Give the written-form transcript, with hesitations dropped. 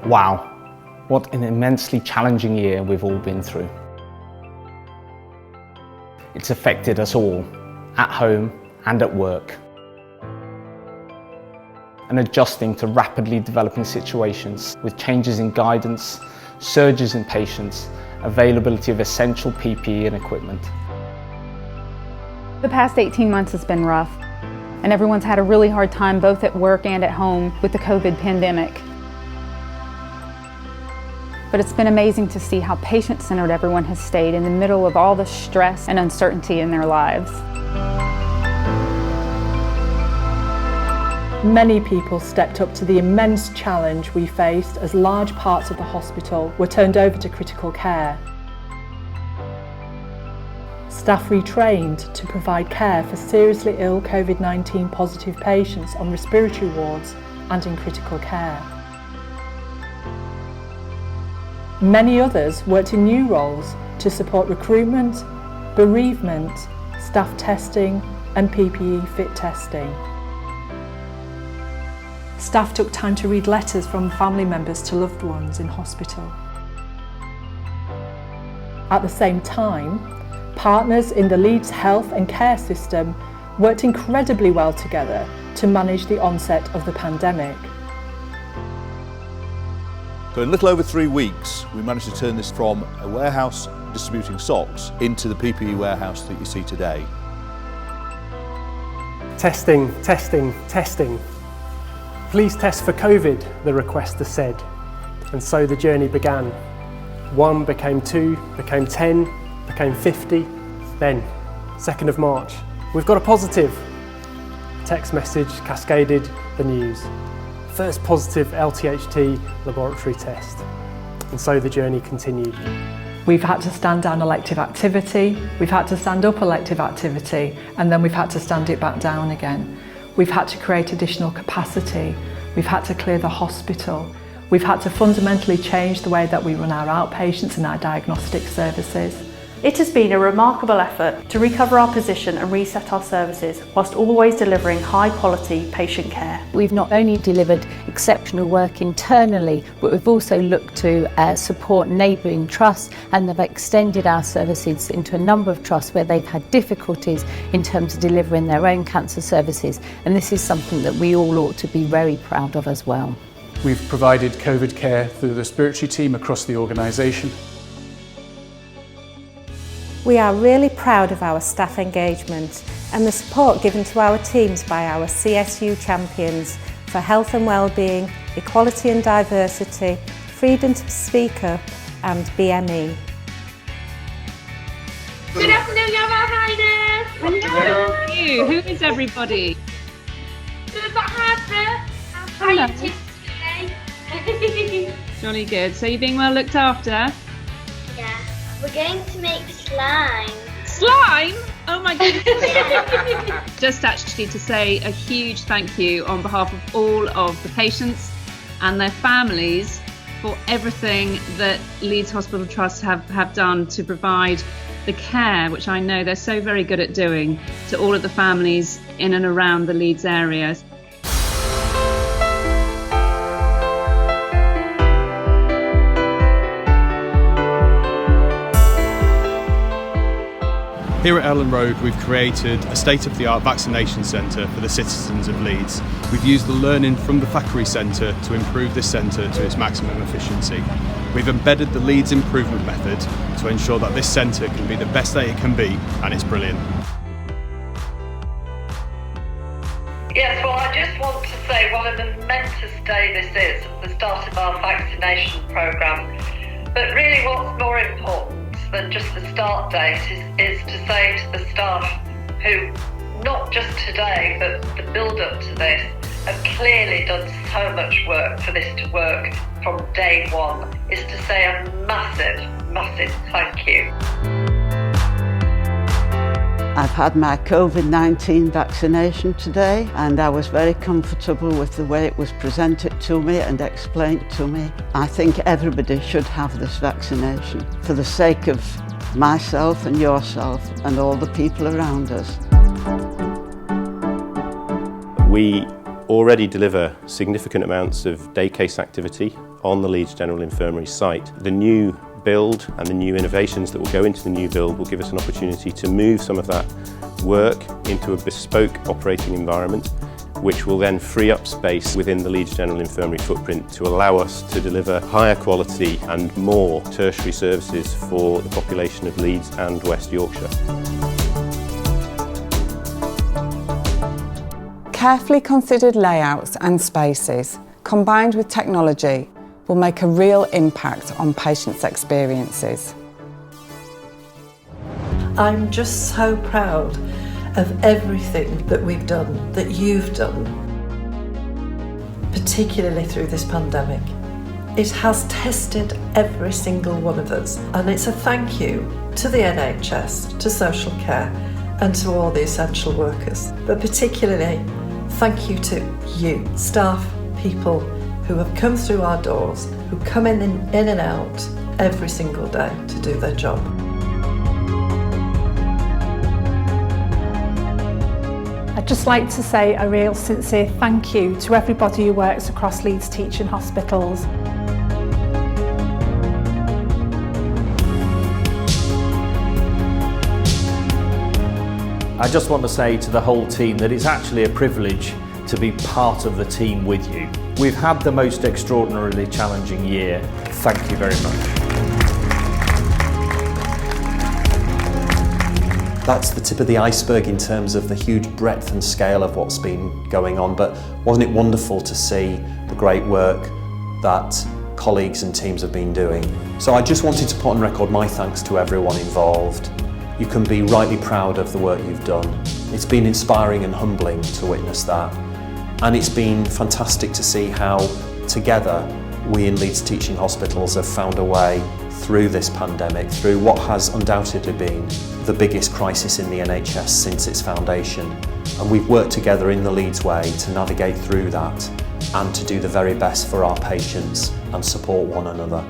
Wow, what an immensely challenging year we've all been through. It's affected us all, at home and at work. And adjusting to rapidly developing situations with changes in guidance, surges in patients, availability of essential PPE and equipment. The past 18 months has been rough, and everyone's had a really hard time both at work and at home with the COVID pandemic. But it's been amazing to see how patient-centered everyone has stayed in the middle of all the stress and uncertainty in their lives. Many people stepped up to the immense challenge we faced as large parts of the hospital were turned over to critical care. Staff retrained to provide care for seriously ill COVID-19 positive patients on respiratory wards and in critical care. Many others worked in new roles to support recruitment, bereavement, staff testing and PPE fit testing. Staff took time to read letters from family members to loved ones in hospital. At the same time, partners in the Leeds health and care system worked incredibly well together to manage the onset of the pandemic. So in a little over 3 weeks, we managed to turn this from a warehouse distributing socks into the PPE warehouse that you see today. Testing, testing, testing. Please test for COVID, the requester said. And so the journey began. 1 became 2, became 10, became 50. Then, 2nd of March, we've got a positive. Text message cascaded the news. First positive LTHT laboratory test. And so the journey continued. We've had to stand down elective activity, we've had to stand up elective activity, and then we've had to stand it back down again. We've had to create additional capacity, we've had to clear the hospital, we've had to fundamentally change the way that we run our outpatients and our diagnostic services. It has been a remarkable effort to recover our position and reset our services whilst always delivering high quality patient care. We've not only delivered exceptional work internally, but we've also looked to support neighbouring trusts, and they've extended our services into a number of trusts where they've had difficulties in terms of delivering their own cancer services, and this is something that we all ought to be very proud of as well. We've provided COVID care through the respiratory team across the organisation. We are really proud of our staff engagement and the support given to our teams by our CSU champions for health and wellbeing, equality and diversity, freedom to speak up and BME. Good afternoon, hi there. Hello. Who is everybody? Good, not hard there. How are you today? Jolly good. So you're being well looked after? Yeah. We're going to make slime. Slime? Oh my goodness. Just actually to say a huge thank you on behalf of all of the patients and their families for everything that Leeds Hospital Trust have done to provide the care, which I know they're so very good at doing, to all of the families in and around the Leeds area. Here at Ellen Road, we've created a state-of-the-art vaccination centre for the citizens of Leeds. We've used the learning from the Thackeray Centre to improve this centre to its maximum efficiency. We've embedded the Leeds improvement method to ensure that this centre can be the best that it can be, and it's brilliant. Yes, well, I just want to say what a momentous day this is at the start of our vaccination programme. But really what's more important than just the start date is to say to the staff who, not just today, but the build-up to this, have clearly done so much work for this to work from day one, is to say a massive, massive thank you. I've had my COVID-19 vaccination today, and I was very comfortable with the way it was presented to me and explained to me. I think everybody should have this vaccination for the sake of myself and yourself and all the people around us. We already deliver significant amounts of day case activity on the Leeds General Infirmary site. The new build and the new innovations that will go into the new build will give us an opportunity to move some of that work into a bespoke operating environment, which will then free up space within the Leeds General Infirmary footprint to allow us to deliver higher quality and more tertiary services for the population of Leeds and West Yorkshire. Carefully considered layouts and spaces, combined with technology, will make a real impact on patients' experiences. I'm just so proud of everything that we've done, that you've done, particularly through this pandemic. It has tested every single one of us, and it's a thank you to the NHS, to social care, and to all the essential workers. But particularly, thank you to you, staff, people who have come through our doors, who come in and out every single day to do their job. I'd just like to say a real sincere thank you to everybody who works across Leeds Teaching Hospitals. I just want to say to the whole team that it's actually a privilege to be part of the team with you. We've had the most extraordinarily challenging year. Thank you very much. That's the tip of the iceberg in terms of the huge breadth and scale of what's been going on, but wasn't it wonderful to see the great work that colleagues and teams have been doing? So I just wanted to put on record my thanks to everyone involved. You can be rightly proud of the work you've done. It's been inspiring and humbling to witness that. And it's been fantastic to see how together we in Leeds Teaching Hospitals have found a way through this pandemic, through what has undoubtedly been the biggest crisis in the NHS since its foundation. And we've worked together in the Leeds way to navigate through that and to do the very best for our patients and support one another.